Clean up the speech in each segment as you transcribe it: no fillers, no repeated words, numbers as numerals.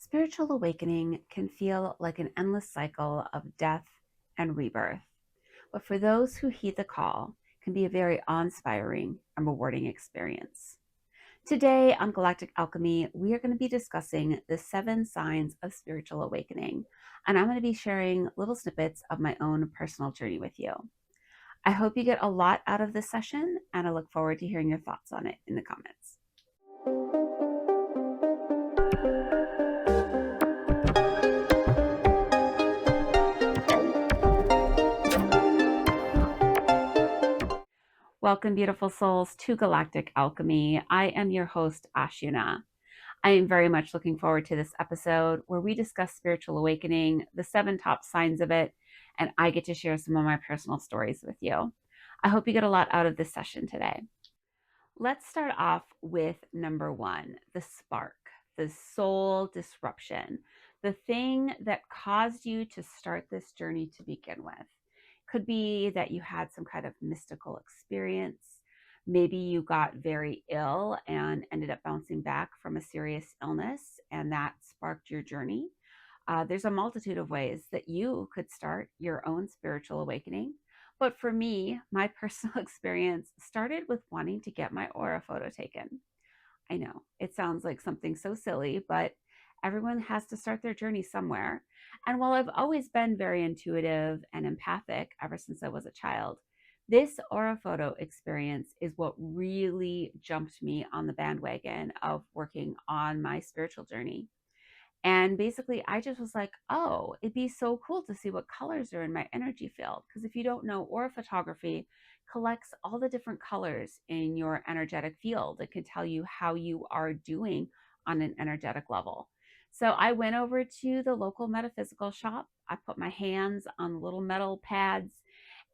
Spiritual awakening can feel like an endless cycle of death and rebirth, but for those who heed the call, can be a very awe-inspiring and rewarding experience. Today on Galactic Alchemy, we are going to be discussing the 7 signs of spiritual awakening, and I'm going to be sharing little snippets of my own personal journey with you. I hope you get a lot out of this session, and I look forward to hearing your thoughts on it in the comments. Welcome, beautiful souls, to Galactic Alchemy. I am your host, Ashuna. I am very much looking forward to this episode where we discuss spiritual awakening, the 7 top signs of it, and I get to share some of my personal stories with you. I hope you get a lot out of this session today. Let's start off with number 1, the spark, the soul disruption, the thing that caused you to start this journey to begin with. Could be that you had some kind of mystical experience. Maybe you got very ill and ended up bouncing back from a serious illness, and that sparked your journey. There's a multitude of ways that you could start your own spiritual awakening. But for me, my personal experience started with wanting to get my aura photo taken. I know it sounds like something so silly, but everyone has to start their journey somewhere. And while I've always been very intuitive and empathic ever since I was a child, this aura photo experience is what really jumped me on the bandwagon of working on my spiritual journey. And basically, I just was like, oh, it'd be so cool to see what colors are in my energy field. Because if you don't know, aura photography collects all the different colors in your energetic field. It can tell you how you are doing on an energetic level. So I went over to the local metaphysical shop. I put my hands on little metal pads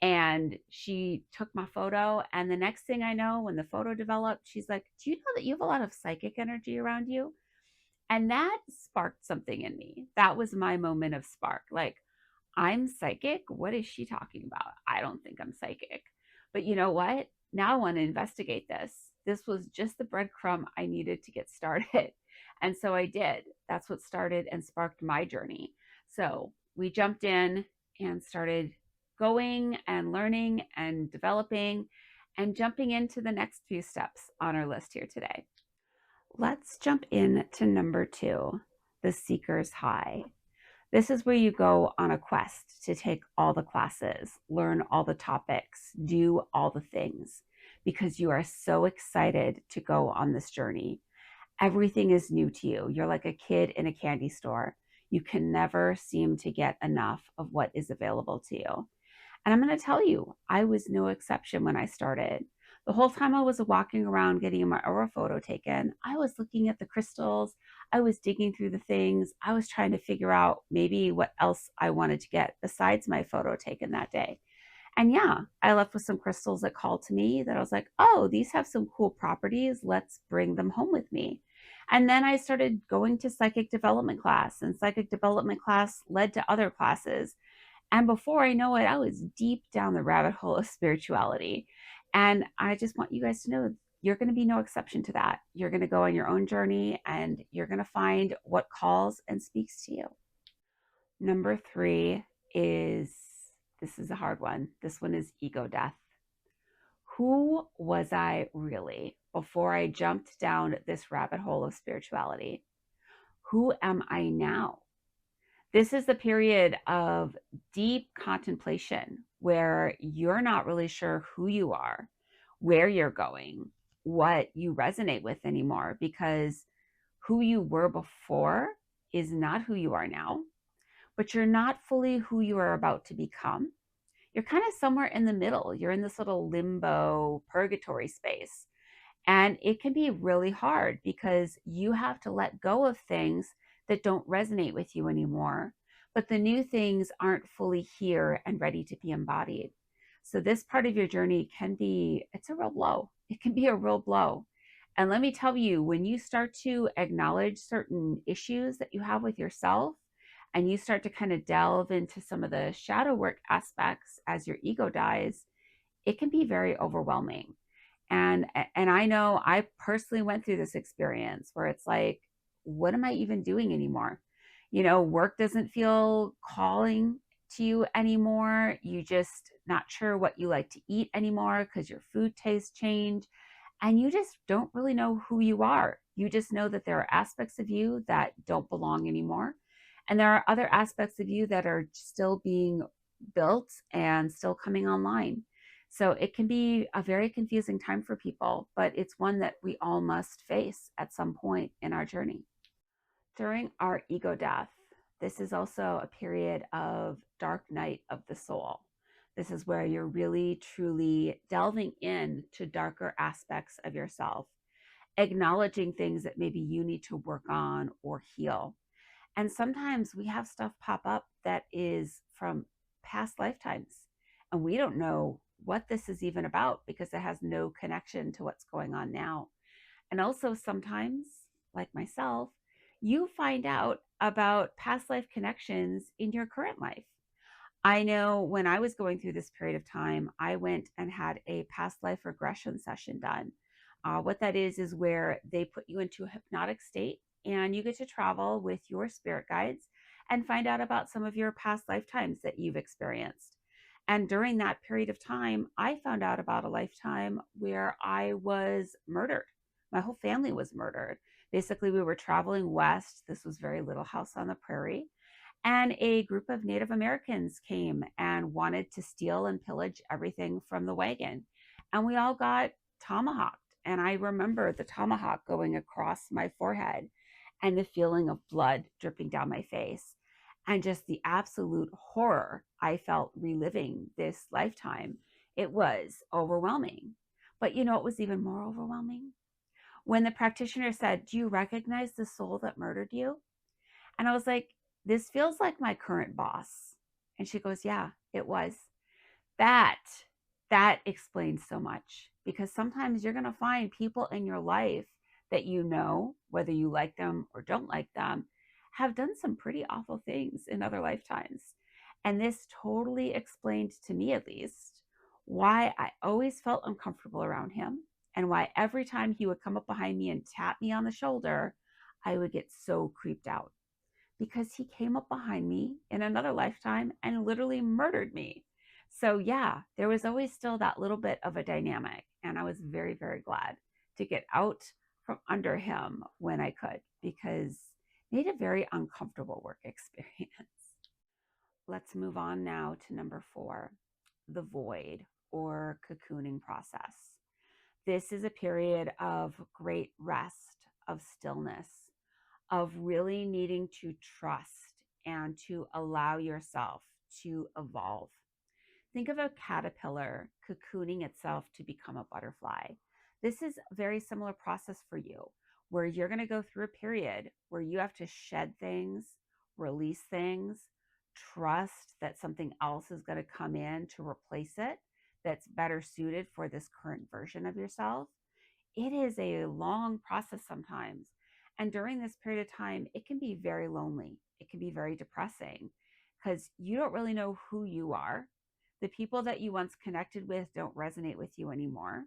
and she took my photo. And the next thing I know, when the photo developed, she's like, do you know that you have a lot of psychic energy around you? And that sparked something in me. That was my moment of spark. Like, I'm psychic. What is she talking about? I don't think I'm psychic. But you know what? Now I want to investigate this. This was just the breadcrumb I needed to get started. And so I did. That's what started and sparked my journey. So we jumped in and started going and learning and developing and jumping into the next few steps on our list here today. Let's jump in to number 2, the Seeker's High. This is where you go on a quest to take all the classes, learn all the topics, do all the things, because you are so excited to go on this journey. Everything is new to you. You're like a kid in a candy store. You can never seem to get enough of what is available to you. And I'm going to tell you, I was no exception when I started. The whole time I was walking around getting my aura photo taken, I was looking at the crystals. I was digging through the things. I was trying to figure out maybe what else I wanted to get besides my photo taken that day. And yeah, I left with some crystals that called to me that I was like, oh, these have some cool properties. Let's bring them home with me. And then I started going to psychic development class, and psychic development class led to other classes. And before I know it, I was deep down the rabbit hole of spirituality. And I just want you guys to know you're going to be no exception to that. You're going to go on your own journey and you're going to find what calls and speaks to you. Number 3 is this is a hard one. This one is ego death. Who was I really before I jumped down this rabbit hole of spirituality? Who am I now? This is the period of deep contemplation where you're not really sure who you are, where you're going, what you resonate with anymore, because who you were before is not who you are now, but you're not fully who you are about to become. You're kind of somewhere in the middle. You're in this little limbo purgatory space. And it can be really hard because you have to let go of things that don't resonate with you anymore. But the new things aren't fully here and ready to be embodied. So this part of your journey can be, it's a real blow. It can be a real blow. And let me tell you, when you start to acknowledge certain issues that you have with yourself, and you start to kind of delve into some of the shadow work aspects as your ego dies, it can be very overwhelming. And I know I personally went through this experience where it's like, what am I even doing anymore? Work doesn't feel calling to you anymore. You just not sure what you like to eat anymore because your food tastes change, and you just don't really know who you are. You just know that there are aspects of you that don't belong anymore. And there are other aspects of you that are still being built and still coming online. So it can be a very confusing time for people, but it's one that we all must face at some point in our journey. During our ego death, this is also a period of dark night of the soul. This is where you're really truly delving into darker aspects of yourself, acknowledging things that maybe you need to work on or heal. And sometimes we have stuff pop up that is from past lifetimes, and we don't know what this is even about because it has no connection to what's going on now. And also, sometimes, like myself, you find out about past life connections in your current life. I know when I was going through this period of time, I went and had a past life regression session done. What that is where they put you into a hypnotic state and you get to travel with your spirit guides and find out about some of your past lifetimes that you've experienced. And during that period of time, I found out about a lifetime where I was murdered. My whole family was murdered. Basically, we were traveling west. This was very Little House on the Prairie, and a group of Native Americans came and wanted to steal and pillage everything from the wagon. And we all got tomahawked. And I remember the tomahawk going across my forehead and the feeling of blood dripping down my face and just the absolute horror I felt reliving this lifetime. It was overwhelming. But it was even more overwhelming when the practitioner said, "Do you recognize the soul that murdered you?" And I was like, "This feels like my current boss." And she goes, "Yeah, it was." That that explains so much, because sometimes you're going to find people in your life that whether you like them or don't like them, have done some pretty awful things in other lifetimes. And this totally explained to me, at least, why I always felt uncomfortable around him, and why every time he would come up behind me and tap me on the shoulder, I would get so creeped out, because he came up behind me in another lifetime and literally murdered me. So, yeah, there was always still that little bit of a dynamic. And I was very, very glad to get out from under him when I could, because it made a very uncomfortable work experience. Let's move on now to number 4, the void or cocooning process. This is a period of great rest, of stillness, of really needing to trust and to allow yourself to evolve. Think of a caterpillar cocooning itself to become a butterfly. This is a very similar process for you, where you're going to go through a period where you have to shed things, release things, trust that something else is going to come in to replace it that's better suited for this current version of yourself. It is a long process sometimes. And during this period of time, it can be very lonely. It can be very depressing because you don't really know who you are. The people that you once connected with don't resonate with you anymore.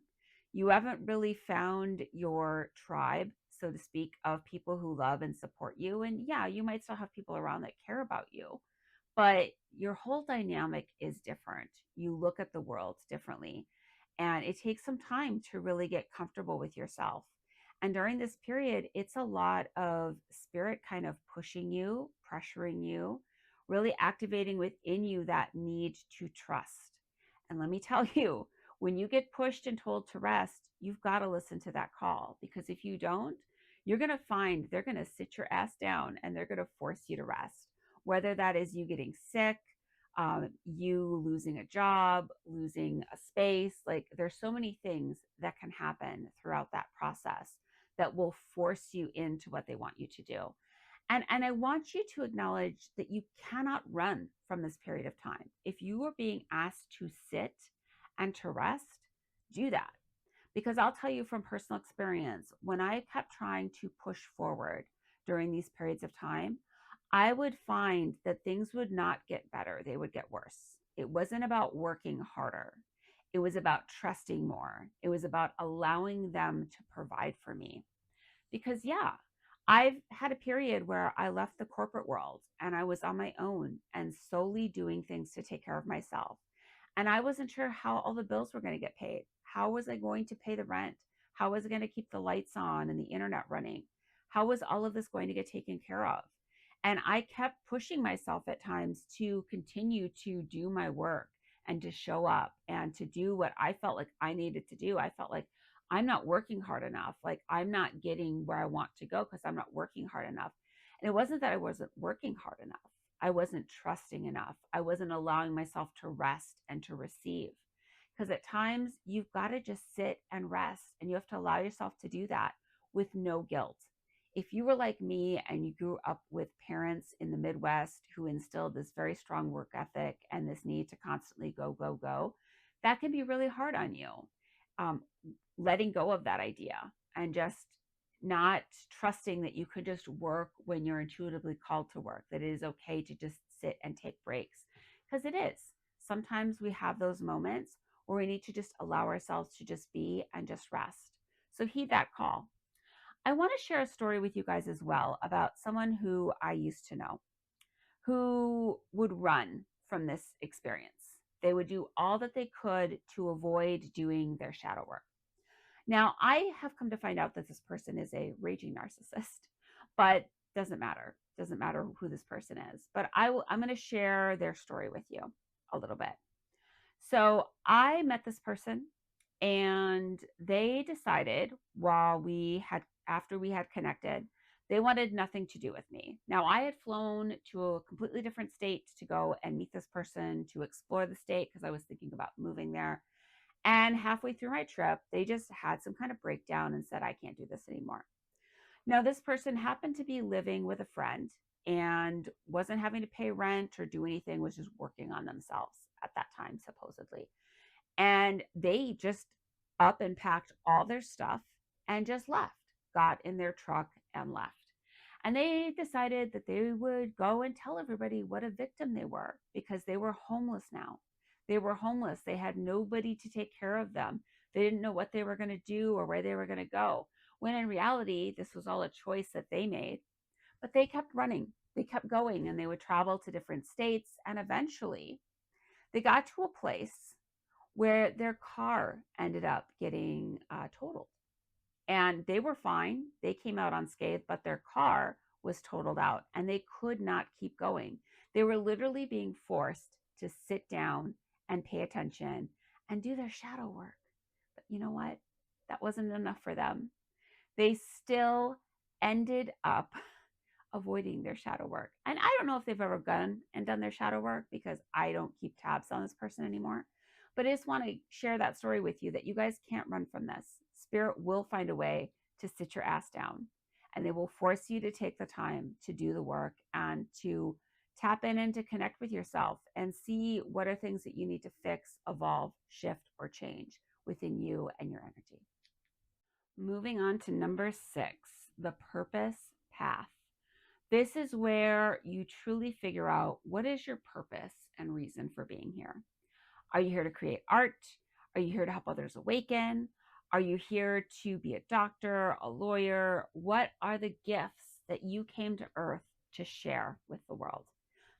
You haven't really found your tribe, so to speak, of people who love and support you. And yeah, you might still have people around that care about you, but your whole dynamic is different. You look at the world differently, and it takes some time to really get comfortable with yourself. And during this period, it's a lot of spirit kind of pushing you, pressuring you, really activating within you that need to trust. And let me tell you, when you get pushed and told to rest, you've got to listen to that call, because if you don't, you're going to find they're going to sit your ass down and they're going to force you to rest, whether that is you getting sick, you losing a job, losing a space. Like, there's so many things that can happen throughout that process that will force you into what they want you to do. And I want you to acknowledge that you cannot run from this period of time. If you are being asked to sit and to rest, do that. Because I'll tell you from personal experience, when I kept trying to push forward during these periods of time, I would find that things would not get better, they would get worse. It wasn't about working harder, it was about trusting more, it was about allowing them to provide for me. Because, yeah, I've had a period where I left the corporate world and I was on my own and solely doing things to take care of myself. And I wasn't sure how all the bills were going to get paid. How was I going to pay the rent? How was I going to keep the lights on and the internet running? How was all of this going to get taken care of? And I kept pushing myself at times to continue to do my work and to show up and to do what I felt like I needed to do. I felt like I'm not working hard enough. Like I'm not getting where I want to go because I'm not working hard enough. And it wasn't that I wasn't working hard enough. I wasn't trusting enough. I wasn't allowing myself to rest and to receive. Because at times you've got to just sit and rest, and you have to allow yourself to do that with no guilt. If you were like me and you grew up with parents in the Midwest who instilled this very strong work ethic and this need to constantly go, go, go, that can be really hard on you. Um, Letting go of that idea and just not trusting that you could just work when you're intuitively called to work, that it is okay to just sit and take breaks. Because it is. Sometimes we have those moments where we need to just allow ourselves to just be and just rest. So heed that call. I want to share a story with you guys as well about someone who I used to know who would run from this experience. They would do all that they could to avoid doing their shadow work. Now, I have come to find out that this person is a raging narcissist, but doesn't matter. Doesn't matter who this person is. But I'm going to share their story with you a little bit. So I met this person and they decided after we had connected, they wanted nothing to do with me. Now, I had flown to a completely different state to go and meet this person to explore the state because I was thinking about moving there. And halfway through my trip, they just had some kind of breakdown and said, I can't do this anymore. Now, this person happened to be living with a friend and wasn't having to pay rent or do anything, was just working on themselves at that time, supposedly. And they just up and packed all their stuff and just left, got in their truck and left. And they decided that they would go and tell everybody what a victim they were because they were homeless now. They were homeless. They had nobody to take care of them. They didn't know what they were going to do or where they were going to go. When in reality, this was all a choice that they made. But they kept running. They kept going and they would travel to different states. And eventually, they got to a place where their car ended up getting totaled. And they were fine. They came out unscathed, but their car was totaled out and they could not keep going. They were literally being forced to sit down and pay attention and do their shadow work. But you know what? That wasn't enough for them. They still ended up avoiding their shadow work. And I don't know if they've ever gone and done their shadow work because I don't keep tabs on this person anymore. But I just want to share that story with you that you guys can't run from this. Spirit will find a way to sit your ass down and they will force you to take the time to do the work and to tap in and to connect with yourself and see what are things that you need to fix, evolve, shift, or change within you and your energy. Moving on to number 6, the purpose path. This is where you truly figure out what is your purpose and reason for being here. Are you here to create art? Are you here to help others awaken? Are you here to be a doctor, a lawyer? What are the gifts that you came to Earth to share with the world?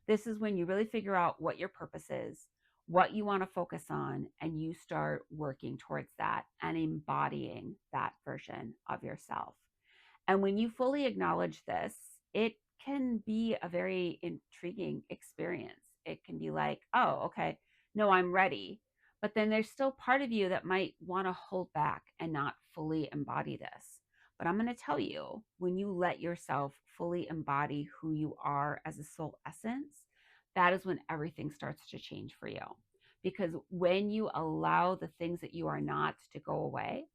This is when you really figure out what your purpose is, what you want to focus on, and you start working towards that and embodying that version of yourself. And when you fully acknowledge this, it can be a very intriguing experience. It can be like, oh, okay, no, I'm ready. But then there's still part of you that might want to hold back and not fully embody this. But I'm going to tell you, when you let yourself fully embody who you are as a soul essence, that is when everything starts to change for you. Because when you allow the things that you are not to go away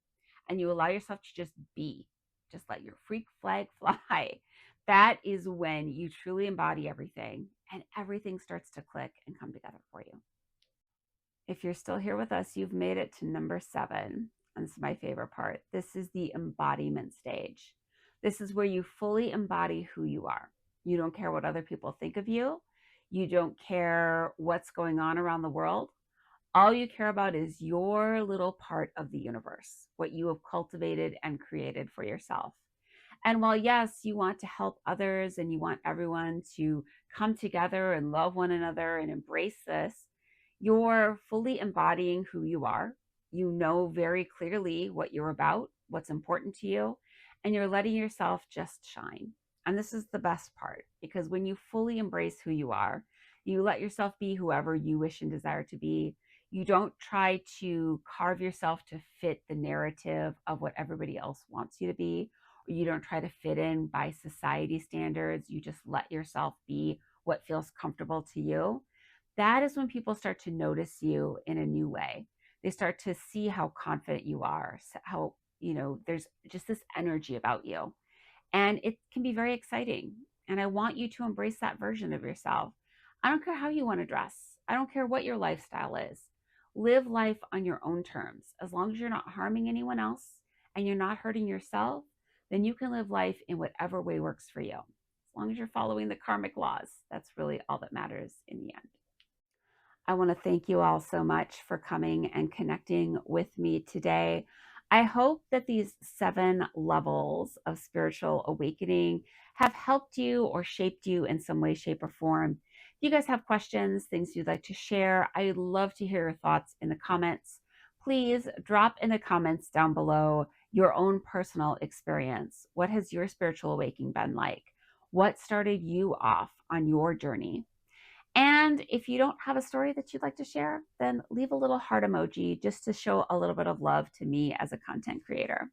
and you allow yourself to just be, just let your freak flag fly, that is when you truly embody everything and everything starts to click and come together for you. If you're still here with us, you've made it to number 7. And this is my favorite part. This is the embodiment stage. This is where you fully embody who you are. You don't care what other people think of you. You don't care what's going on around the world. All you care about is your little part of the universe, what you have cultivated and created for yourself. And while, yes, you want to help others and you want everyone to come together and love one another and embrace this, you're fully embodying who you are. You know very clearly what you're about, what's important to you, and you're letting yourself just shine. And this is the best part, because when you fully embrace who you are, you let yourself be whoever you wish and desire to be. You don't try to carve yourself to fit the narrative of what everybody else wants you to be. Or you don't try to fit in by society standards. You just let yourself be what feels comfortable to you. That is when people start to notice you in a new way. They start to see how confident you are, how, there's just this energy about you. And it can be very exciting. And I want you to embrace that version of yourself. I don't care how you want to dress, I don't care what your lifestyle is. Live life on your own terms. As long as you're not harming anyone else and you're not hurting yourself, then you can live life in whatever way works for you. As long as you're following the karmic laws, that's really all that matters in the end. I want to thank you all so much for coming and connecting with me today. I hope that these 7 levels of spiritual awakening have helped you or shaped you in some way, shape, or form. If you guys have questions, things you'd like to share, I'd love to hear your thoughts in the comments. Please drop in the comments down below your own personal experience. What has your spiritual awakening been like? What started you off on your journey? And if you don't have a story that you'd like to share, then leave a little heart emoji just to show a little bit of love to me as a content creator.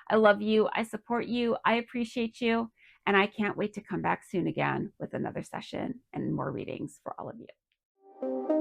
I love you. I support you. I appreciate you. And I can't wait to come back soon again with another session and more readings for all of you.